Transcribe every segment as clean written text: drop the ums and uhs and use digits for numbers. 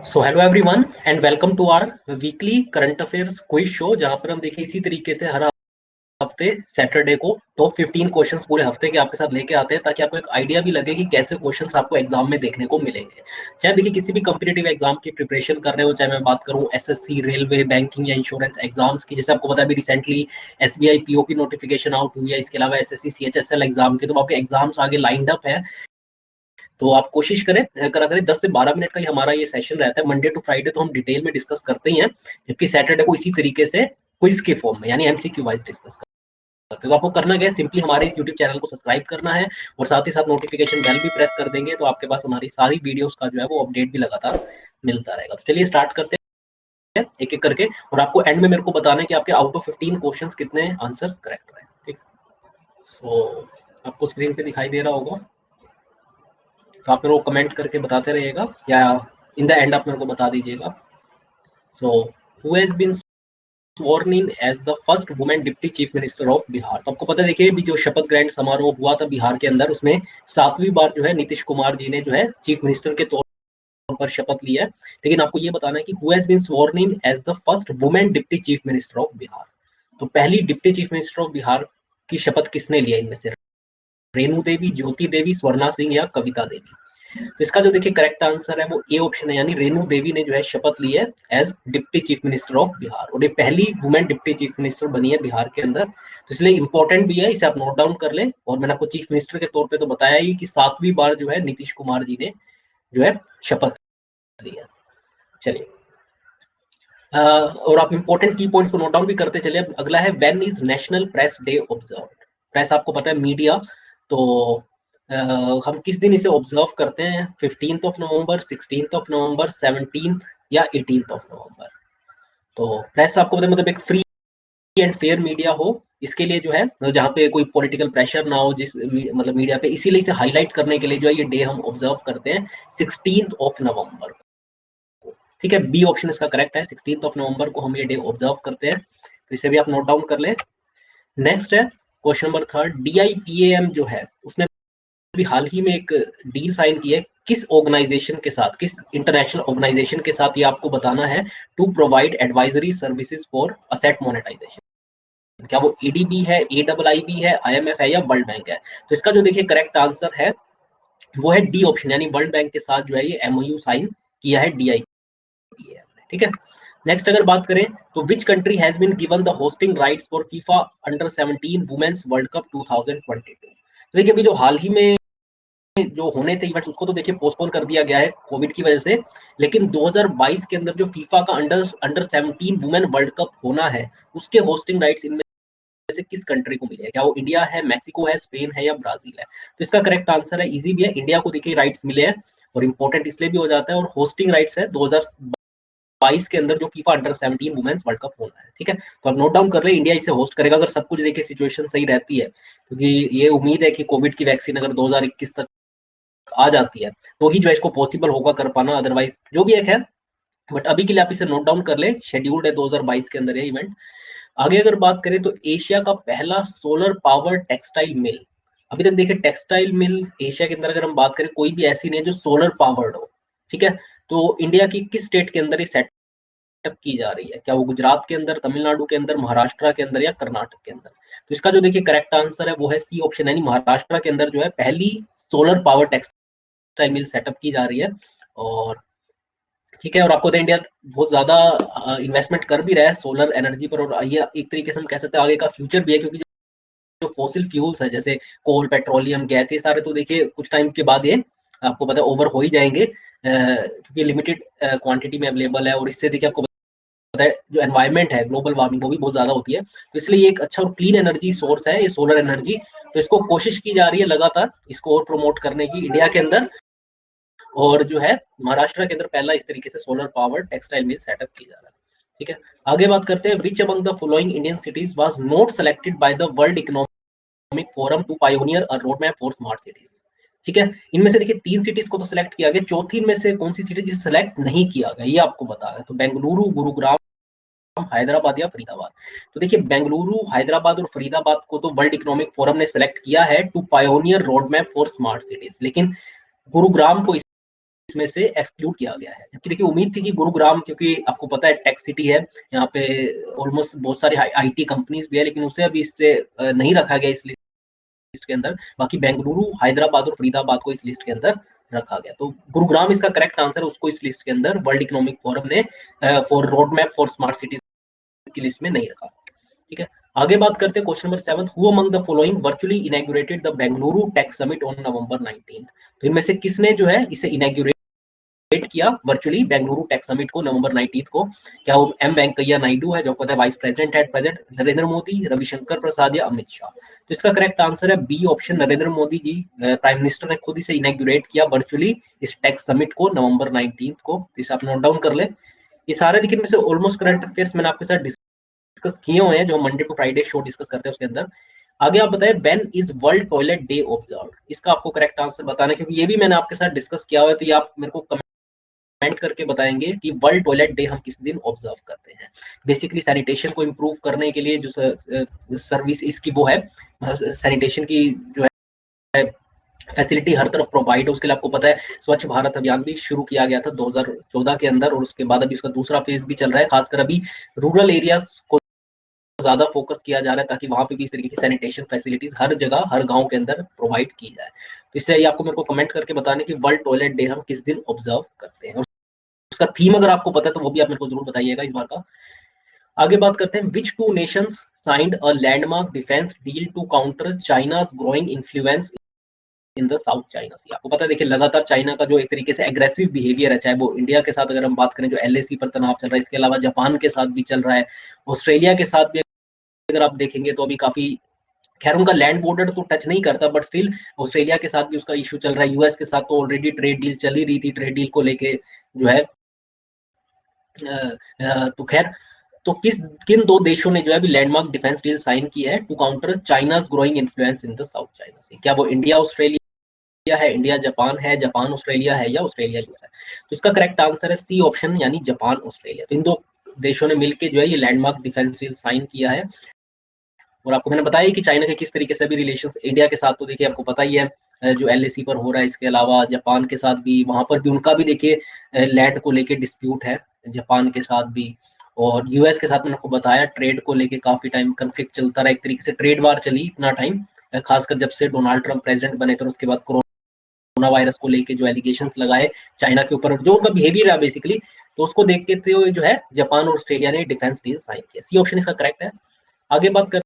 So hello everyone and welcome to our weekly current affairs quiz show, जहां पर हम देखिए इसी तरीके से हर हफ्ते सैटरडे को टॉप 15 क्वेश्चंस पूरे हफ्ते के आपके साथ लेके आते हैं, ताकि आपको एक आइडिया भी लगे कि कैसे क्वेश्चंस आपको एग्जाम में देखने को मिलेंगे। चाहे देखिए किसी भी कॉम्पिटिटिव एग्जाम की प्रिपरेशन कर रहे हो, चाहे मैं बात करूं एसएससी, रेलवे, बैंकिंग या इंश्योरेंस एग्जाम्स की, जैसे आपको पता है अभी रिसेंटली एसबीआई पीओ की नोटिफिकेशन आउट हुई है, इसके अलावा एसएससी सीएचएसएल एग्जाम के, तो आपके एग्जाम्स आगे लाइंड अप है। तो आप कोशिश करें करा करें 10 से 12 मिनट का ही हमारा ये सेशन रहता है मंडे टू फ्राइडे, तो हम डिटेल में डिस्कस करते ही हैं, जबकि सैटरडे को इसी तरीके से क्विज के फॉर्म में यानी एमसीक्यू वाइज डिस्कस करते हैं। तो आपको करना क्या है, सिंपली हमारे इस यूट्यूब चैनल को सब्सक्राइब करना है और साथ ही साथ नोटिफिकेशन बेल भी प्रेस कर देंगे, तो आपके पास हमारी सारी वीडियोस का जो है वो अपडेट भी लगातार मिलता रहेगा। तो चलिए स्टार्ट करते हैं एक एक करके, और आपको एंड में मेरे को बताना है कि आपके आउट ऑफ 15 क्वेश्चंस कितने आंसर्स करेक्ट रहे। ठीक, सो आपको स्क्रीन पे दिखाई दे रहा होगा, तो आप मेरे को कमेंट करके बताते रहिएगा या इन द एंड आप मेरे को बता दीजिएगा। So who has been sworn in as the first woman deputy chief minister of Bihar. तो आपको पता है देखिए, भी जो शपथ ग्रहण समारोह हुआ था बिहार के अंदर, उसमें 7वीं बार जो है नीतीश कुमार जी ने जो है चीफ मिनिस्टर के तौर पर शपथ लिया है। लेकिन आपको ये बताना है कि who has been sworn in as the first woman deputy chief minister of Bihar. तो पहली deputy chief minister of Bihar की शपथ किसने लिया इनमें से? रेणु देवी, ज्योति देवी, स्वर्णा सिंह या कविता देवी? तो इसका जो देखिए करेक्ट आंसर है वो ए ऑप्शन है, यानी रेणु देवी ने जो है शपथ ली है as deputy chief minister of Bihar, और ये पहली वुमेन डिप्टी चीफ मिनिस्टर बनी है बिहार के अंदर। तो इसलिए इंपॉर्टेंट भी है, इसे आप नोट डाउन कर लें। और मैंने आपको चीफ मिनिस्टर के तौर पे तो बताया ही कि 7वीं बार जो है नीतीश कुमार जी ने जो है शपथ ली है। चलिए और आप इंपॉर्टेंट की पॉइंट्स को नोट डाउन भी करते चलिए। अगला है when is national press day observed. Press आपको पता है मीडिया, तो हम किस दिन इसे ऑब्जर्व करते हैं? 15th of November, 16th of November, 17th या 18th ऑफ नवंबर? तो प्रेस आपको पता है मतलब एक फ्री एंड फेयर मीडिया हो, इसके लिए जो है जहाँ पे कोई पॉलिटिकल प्रेशर ना हो, जिस मतलब मीडिया पे, इसीलिए इसे हाईलाइट करने के लिए जो है ये डे हम ऑब्जर्व करते हैं 16th ऑफ नवंबर को। ठीक है, बी ऑप्शन इसका करेक्ट है, 16th ऑफ नवंबर को हम ये डे ऑब्जर्व करते हैं, तो इसे भी आप नोट डाउन कर लें। नेक्स्ट है क्वेश्चन नंबर 3, DIPAM जो है उसने भी हाल ही में एक डील साइन की है, किस ऑर्गेनाइजेशन के साथ, किस इंटरनेशनल ऑर्गेनाइजेशन के साथ? ये आपको बताना है, to provide advisory services for asset monetisation. क्या वो एडीबी है, AIIB है, IMF है या वर्ल्ड बैंक है? तो इसका जो देखिए करेक्ट आंसर है वो है डी ऑप्शन, यानी वर्ल्ड बैंक के साथ जो है ये MOU साइन किया है DIPAM। ठीक है, नेक्स्ट अगर बात करें तो which country has been given the hosting rights for FIFA under 17 women's world cup 2022? तो देखिए अभी जो हाल ही में जो होने थे इवेंट्स, उसको तो देखिए पोस्टपोन कर दिया गया है कोविड की वजह से, लेकिन 2022 के अंदर जो फीफा का अंडर 17 वुमेन वर्ल्ड कप होना है, उसके होस्टिंग राइट्स इनमें से किस कंट्री को मिले हैं? क्या वो इंडिया है, मैक्सिको है, स्पेन है या ब्राजील है? तो इसका करेक्ट आंसर है, इजी भी है, इंडिया को देखिए राइट्स मिले हैं, और इंपॉर्टेंट इसलिए भी हो जाता है, और होस्टिंग राइट्स है 2022 के अंदर जो FIFA under 17 women's world cup होना है। ठीक है, तो आप नोट डाउन कर ले, इंडिया इसे होस्ट करेगा अगर सब कुछ देखिए सिचुएशन सही रहती है, क्योंकि ये उम्मीद है कि कोविड की वैक्सीन अगर 2021 तक आ जाती है तो ही जो है इसको पॉसिबल होगा कर पाना, अदरवाइज जो भी एक है। बट अभी के लिए आप इसे नोट डाउन कर ले, शेड्यूल्ड है 2022 के अंदर ये इवेंट। आगे अगर बात करें तो एशिया का पहला सोलर पावर टेक्सटाइल मिल, अभी तक देखिए टेक्सटाइल मिल एशिया के अंदर अगर हम बात करें कोई भी ऐसी नहीं है जो सोलर पावर्ड हो। ठीक है, तो इंडिया की किस स्टेट के अंदर ये सेटअप की जा रही है? क्या वो गुजरात के अंदर, तमिलनाडु के अंदर, महाराष्ट्र के अंदर या कर्नाटक के अंदर? तो इसका जो देखिए करेक्ट आंसर है वो है सी ऑप्शन, यानी महाराष्ट्र के अंदर जो है पहली solar power textile mill setup की जा रही है। और ठीक है, और आपको तो इंडिया बहुत ज्यादा इन्वेस्टमेंट कर भी रहा है सोलर एनर्जी पर, और ये एक तरीके से हम कह सकते हैं आगे का फ्यूचर भी है, क्योंकि जो फॉसिल फ्यूल्स है जैसे कोल, पेट्रोलियम, गैस, ये सारे तो देखिए कुछ टाइम के बाद ये आपको पता है ओवर हो ही जाएंगे, क्योंकि लिमिटेड क्वांटिटी में अवेलेबल है, और इससे देखिए आपको पता है जो एनवायरमेंट है, ग्लोबल वार्मिंग वो भी बहुत ज्यादा होती है, तो इसलिए ये एक अच्छा और क्लीन एनर्जी सोर्स है ये सोलर एनर्जी। तो इसको कोशिश की जा रही है लगातार इसको और प्रमोट करने की इंडिया के अंदर, और जो है महाराष्ट्र के अंदर पहला इस तरीके से solar power textile mill setup की जा रहा है। ठीक है, आगे बात करते हैं, which among the following Indian cities was not selected by the World economic Forum to pioneer a road map for smart cities? ठीक है, इनमें से देखिए 3 सिटीज को तो सिलेक्ट किया गया, चौथी में से कौन सी सिटी जिसे सिलेक्ट नहीं किया गया ये आपको बता है, तो बेंगलुरु, गुरुग्राम, हैदराबाद या फरीदाबाद? तो देखिए बेंगलुरु, हैदराबाद और फरीदाबाद को तो वर्ल्ड इकोनॉमिक फोरम ने सिलेक्ट किया है to pioneer road map for smart cities, लेकिन गुरुग्राम को इसमें इसमें से एक्सक्लूड किया गया है। जबकि देखिए उम्मीद थी कि गुरुग्राम, क्योंकि आपको पता है टेक सिटी है, यहाँ पे ऑलमोस्ट बहुत सारी आईटी कंपनीज भी है, लेकिन उसे अभी इससे नहीं रखा गया इस लिस्ट के अंदर। बाकी बेंगलुरु, हैदराबाद और फरीदाबाद को इस लिस्ट के अंदर रखा गया। तो गुरुग्राम इसका करेक्ट आंसर है, उसको इस लिस्ट के अंदर वर्ल्ड इकोनॉमिक फोरम ने for road map for smart cities की लिस्ट में नहीं रखा। ठीक है, आगे बात करते हैं question number 7। Who among the following virtually inaugurated the Bengaluru tech summit on November 19? तो इनमें से किसने जो है इसे इनॉग्रेट किया वर्चुअली बेंगलुरु टेक समिट को नवंबर 19 को? क्या वो एम वेंकैया नायडू है जो पता है vice president at present, Narendra Modi, Ravishankar Prasad या अमित शाह? तो इसका करेक्ट आंसर है B option, Narendra Modi ji. Prime minister ने खुद इसे इनॉग्रेट किया वर्चुअली इस टेक समिट को नवंबर 19 को। इसे आप नोट डाउन कर ले। ये सारे देखिए में से ऑलमोस्ट करंट अफेयर्स मैंने आपके साथ डिस्कस किए हुए हैं, जो Monday to Friday show discuss करते हैं उसके अंदर। आगे आप बताएं when is world toilet day observe? इसका आपको करेक्ट आंसर बताना है, क्योंकि ये भी मैंने आपके साथ डिस्कस किया हुआ है। तो ये आप मेरे को कमेंट करके बताएंगे कि वर्ल्ड टॉयलेट डे हम किस दिन ऑब्जर्व करते हैं। बेसिकली सैनिटेशन को इम्प्रूव करने के लिए जो सर्विस इसकी वो है, सैनिटेशन की जो है फैसिलिटी हर तरफ प्रोवाइड है, उसके लिए आपको पता है स्वच्छ भारत अभियान भी शुरू किया गया था 2014 के अंदर, और उसके बाद अभी उसका दूसरा फेज भी चल रहा है। खासकर अभी रूरल एरियाज को ज्यादा फोकस किया जा रहा है, ताकि वहां पे भी इस तरीके की सैनिटेशन फैसिलिटीज हर जगह हर गांव के अंदर प्रोवाइड की जाए। तो इससे आपको मेरे को कमेंट करके बताने कि वर्ल्ड टॉयलेट डे हम किस दिन ऑब्जर्व करते हैं, उसका थीम अगर आपको पता है तो वो भी आप मेरे को जरूर बताइएगा इस बार का। आगे बात करते हैं which two nations signed a landmark defence deal to counter China's growing influence in the South China Sea? आपको पता है देखिए लगातार चाइना का जो एक तरीके से एग्रेसिव बिहेवियर है, चाहे वो इंडिया के साथ अगर हम बात करें जो एलएसी पर तनाव चल रहा है, इसके अलावा जापान के साथ भी चल रहा है, ऑस्ट्रेलिया के साथ भी अगर आप देखेंगे तो अभी काफी, खैर उनका लैंड बॉर्डर तो टच नहीं करता, बट स्टिल ऑस्ट्रेलिया के साथ भी उसका इशू चल रहा है। यूएस के साथ तो ऑलरेडी ट्रेड डील चल ही रही थी, ट्रेड डील को लेके जो है तो खैर, तो किन दो देशों ने जो है अभी लैंडमार्क डिफेंस डील साइन की है to counter China's growing influence in the South China Sea? क्या वो इंडिया ऑस्ट्रेलिया है, इंडिया जापान है, जापान ऑस्ट्रेलिया है, या ऑस्ट्रेलिया यूएस है? तो इसका करेक्ट आंसर है सी ऑप्शन, यानी जापान ऑस्ट्रेलिया। तो इन दो देशों ने मिलकर जो है ये लैंडमार्क डिफेंस डील साइन किया है। और आपको मैंने बताया कि चाइना के किस तरीके से भी रिलेशंस इंडिया के साथ, तो देखिए आपको पता ही है जो एलएसी पर हो रहा है, इसके अलावा जापान के साथ भी, वहां पर भी उनका भी देखिए लैंड को लेके डिस्प्यूट है जापान के साथ भी। और यूएस के साथ मैंने आपको बताया ट्रेड को लेके काफी टाइम कंफ्लिक्ट चलता रहा, एक तरीके से ट्रेड वार चली इतना टाइम, खासकर जब से डोनाल्ड ट्रंप प्रेसिडेंट बने थे, उसके बाद कोरोना वायरस को लेके जो एलिगेशंस लगाए चाइना के ऊपर, जो उनका बिहेवियर है बेसिकली, तो उसको देखते हुए जो है जापान और ऑस्ट्रेलिया ने डिफेंस डील साइन किया। सी ऑप्शन इसका करेक्ट है। आगे बात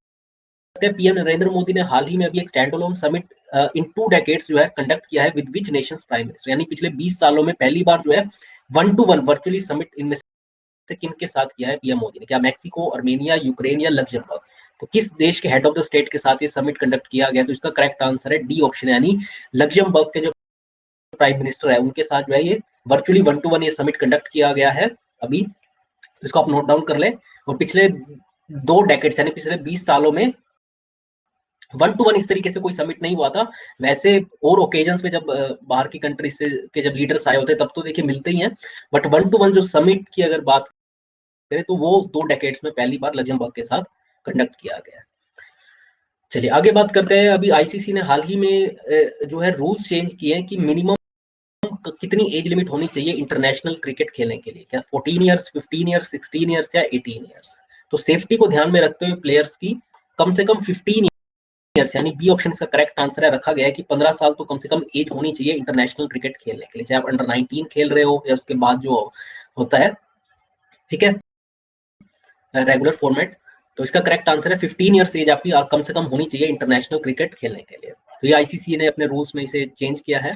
पीएम नरेंद्र मोदी ने हाल ही में अभी एक stand alone summit in 2 decades जो है कंडक्ट किया है with which Nations prime minister? यानी पिछले 20 सालों में पहली बार जो है 1-to-1 वर्चुअली समिट इनमें से किन के साथ किया है पीएम मोदी ने? क्या मैक्सिको, अर्मेनिया, यूक्रेन या लग्जमबर्ग? तो किस देश के हेड ऑफ द स्टेट के साथ ये समिट कंडक्ट किया गया? तो इसका करेक्ट आंसर है डी ऑप्शन, यानी लग्जमबर्ग के जो प्राइम मिनिस्टर है उनके साथ जो है ये वर्चुअली 1-to-1 ये समिट कंडक्ट किया गया है अभी। इसको आप नोट डाउन कर ले। और पिछले 2 डेकेड्स यानी पिछले 20 सालों में 1-to-1 इस तरीके से कोई समिट नहीं हुआ था। वैसे और ओकेजन्स पे जब बाहर की कंट्री से के जब लीडर्स आए होते तब तो देखिए मिलते ही हैं, बट 1-to-1 जो समिट की अगर बात करें तो वो 2 डेकेड्स में पहली बार लग्जमबर्ग के साथ कंडक्ट किया गया। चलिए आगे बात करते हैं। अभी आईसीसी ने हाल ही में जो है रूल्स चेंज किए हैं कि मिनिमम कितनी एज लिमिट होनी चाहिए इंटरनेशनल क्रिकेट खेलने के लिए? क्या 14 ईयर्स, 15 ईयर्स, 16 ईयर्स या 18 ईयर्स? तो सेफ्टी को ध्यान में रखते हुए प्लेयर्स की कम से कम 15 ईयर्स, यानी बी ऑप्शन इसका करेक्ट आंसर है, रखा गया है कि 15 साल तो कम से कम एज होनी चाहिए इंटरनेशनल क्रिकेट खेलने के लिए, चाहे आप अंडर 19 खेल रहे हो या उसके बाद जो होता है, ठीक है, रेगुलर फॉर्मेट। तो इसका करेक्ट आंसर है 15 ईयर्स एज आपकी कम से कम होनी चाहिए इंटरनेशनल क्रिकेट खेलने के लिए। तो ये आईसीसी ने अपने रूल्स में इसे चेंज किया है।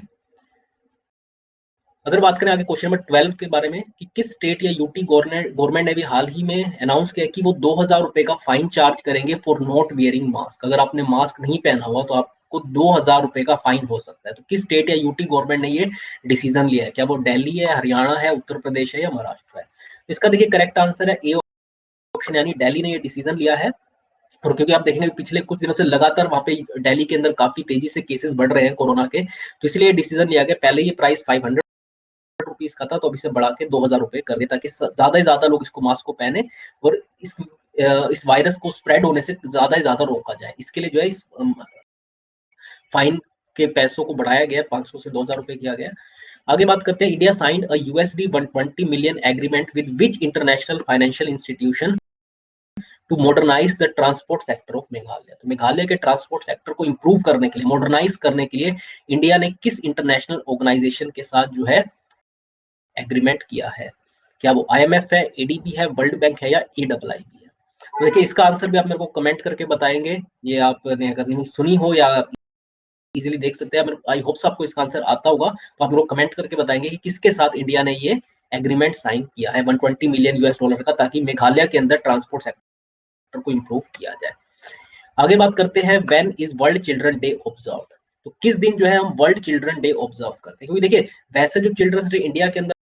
अगर बात करें आगे क्वेश्चन नंबर 12 के बारे में कि किस स्टेट या यूटी गवर्नमेंट ने भी हाल ही में अनाउंस किया कि वो 2000 रुपए का फाइन चार्ज करेंगे फॉर नॉट वियरिंग मास्क? अगर आपने मास्क नहीं पहना हुआ तो आपको 2000 रुपए का फाइन हो सकता है। तो किस स्टेट या यूटी गवर्नमेंट ने ये डिसीजन लिया है? क्या वो दिल्ली है, हरियाणा है, उत्तर प्रदेश है या महाराष्ट्र है? इसका देखिए करेक्ट आंसर है ए ऑप्शन, यानी दिल्ली ने ये डिसीजन लिया है। और क्योंकि आप देखेंगे पिछले कुछ दिनों से लगातार वहां पे दिल्ली के अंदर काफी तेजी से केसेस बढ़ रहे हैं कोरोना के, तो इसलिए डिसीजन लिया गया। पहले ये प्राइस 500 रुपीज का था, तो अभी से बढ़ा के 2000 रुपए कर दिया, ताकि ज्यादा से ज्यादा लोग इसको मास्क को पहने और इस वायरस को स्प्रेड होने से ज्यादा से ज्यादा रोका जाए। इसके लिए जो है इस फाइन के पैसों को बढ़ाया गया, 500 से 2000 रुपए किया गया। आगे बात करते हैं, India signed a USD 120 million agreement with which international financial institution to modernise the transport sector of Meghalaya. तो मेघालय के ट्रांसपोर्ट सेक्टर को इंप्रूव करने के लिए, मॉडर्नाइज करने के लिए इंडिया ने किस इंटरनेशनल ऑर्गेनाइजेशन के साथ जो है एग्रीमेंट किया है? क्या वो IMF है, ADB है, वर्ल्ड बैंक है या EIIB है? तो देखिए इसका आंसर भी आप मेरे को कमेंट करके बताएंगे। ये आपने अगर न्यूज सुनी हो या इजीली देख सकते हैं, आई होप आपको इसका आंसर आता होगा, तो आप लोग कमेंट करके बताएंगे कि किसके साथ इंडिया ने ये एग्रीमेंट साइन किया है 120 मिलियन US डॉलर का, ताकि मेघालय के अंदर ट्रांसपोर्ट सेक्टर को इंप्रूव किया जाए। आगे बात करते हैं, when is world children day observed? तो किस दिन जो है हम वर्ल्ड चिल्ड्रन डे ऑब्जर्व करते हैं? क्योंकि देखिए वैसे जो चिल्ड्रंस डे इंडिया के अंदर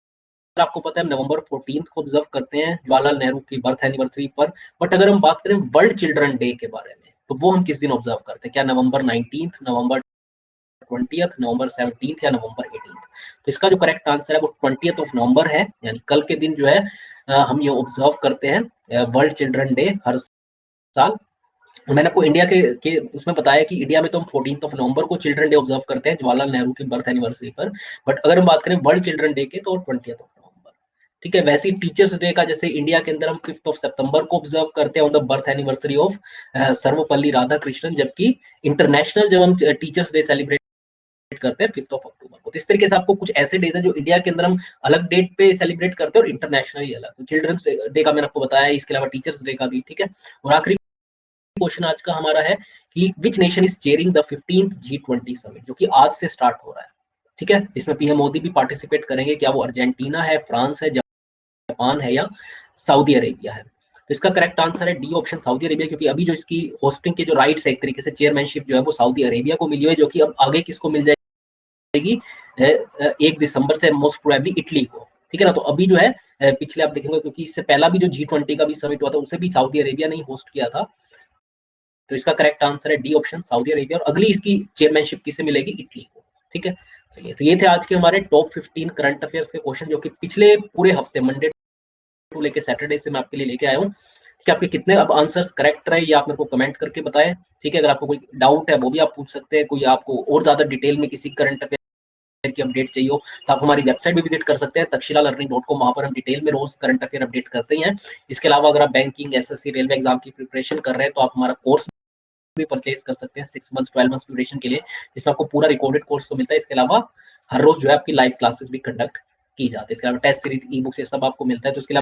आपको पता है नवंबर 14 को ऑब्जर्व करते हैं जवाहरलाल नेहरू की बर्थ एनिवर्सरी पर, बट अगर हम बात करें वर्ल्ड चिल्ड्रन डे के बारे में, तो वो हम किस दिन ऑब्जर्व करते हैं? क्या नवंबर 19, नवंबर 20, नवंबर 17 या नवंबर 18? तो इसका जो करेक्ट आंसर है वो 20 नवंबर है, यानी कल के दिन जो है हम ये ऑब्जर्व करते हैं वर्ल्ड चिल्ड्रन डे हर साल। मैंने आपको इंडिया के उसमें बताया कि इंडिया में तो हम 14 नवंबर को चिल्ड्रन डे ऑब्जर्व करते हैं जवाहरलाल नेहरू की बर्थ एनिवर्सरी पर, बट अगर हम बात करें वर्ल्ड चिल्ड्रन डे के तो 20 नवंबर। ठीक है, वैसे ही टीचर्स डे का जैसे इंडिया के अंदर हम 5 सितंबर को ऑब्जर्व करते हैं on the birth anniversary of Sarvepalli Radhakrishnan, जबकि इंटरनेशनल जब हम टीचर्स डे सेलिब्रेट करते हैं 5 अक्टूबर को। तो इस तरीके से आपको कुछ ऐसे डेज है जो इंडिया के अंदर हम अलग डेट पे सेलिब्रेट करते हैं और इंटरनेशनली अलग। तो चिल्ड्रंस डे का मैंने आपको बताया, इसके अलावा टीचर्स डे का भी। ठीक है, और आखिरी क्वेश्चन आज का हमारा है कि which nation is chairing the 15th G20 summit, जो कि आज से स्टार्ट हो रहा है। ठीक है, इसमें PM मोदी भी पार्टिसिपेट करेंगे। क्या वो अर्जेंटीना है, फ्रांस है, जापान है या सऊदी अरेबिया है? तो इसका करेक्ट आंसर है डी ऑप्शन, सऊदी अरेबिया, क्योंकि अभी जो इसकी होस्टिंग के जो राइट्स है एक तरीके से चेयरमैनशिप जो है वो सऊदी अरेबिया को मिली हुई है, जो कि अब आगे किसको मिल जाएगी 1 दिसंबर से मोस्ट प्रोबेबली इटली को। ठीक है ना, तो अभी जो है पिछले आप देखेंगे, क्योंकि इससे पहला भी जो G20 का भी समिट हुआ था उसे भी सऊदी अरेबिया ने होस्ट किया था। तो इसका करेक्ट आंसर है डी ऑप्शन, सऊदी अरेबिया, और अगली इसकी चेयरमैनशिप किसे मिलेगी? इटली को। ठीक है, चलिए तो ये थे आज के हमारे टॉप 15 करंट अफेयर्स के क्वेश्चन, जो कि पिछले पूरे हफ्ते मंडे टू लेके सैटरडे से मैं आपके लिए लेके आया हूँ। ठीक है, आपके कितने अब आंसर्स करेक्ट रहे ये आप मेरे को कमेंट करके बताएं। ठीक है, अगर आपको कोई डाउट है वो भी आप पूछ सकते हैं, कोई आपको और ज्यादा डिटेल में किसी करंट अफेयर की अपडेट चाहिए हो तो आप हमारी वेबसाइट भी विजिट कर सकते हैं takshilalearning.com। वहां पर हम डिटेल में रोज करंट अफेयर अपडेट करते हैं। इसके अलावा अगर आप बैंकिंग, SSC, रेलवे एग्जाम की प्रिपरेशन कर रहे हैं तो आप हमारा कोर्स भी परचेज कर सकते हैं 6 मंथ्स 12 मंथ्स ड्यूरेशन के लिए, जिसमें आपको पूरा रिकॉर्डेड कोर्स तो मिलता है। इसके अलावा हर रोज जो है आपकी लाइव क्लासेस भी कंडक्ट की जाती है। इसके अलावा टेस्ट सीरीज, ई बुक्स, ये सब आपको मिलता है। तो इसके लिए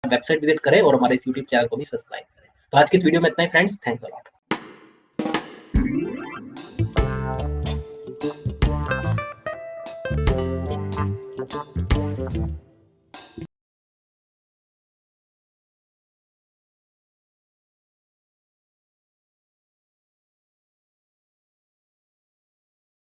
वेबसाइट विजिट करें और हमारे इस यूट्यूब चैनल को भी सब्सक्राइब करें। तो आज की इस वीडियो में इतना ही फ्रेंड्स, थैंक्स अ लॉट।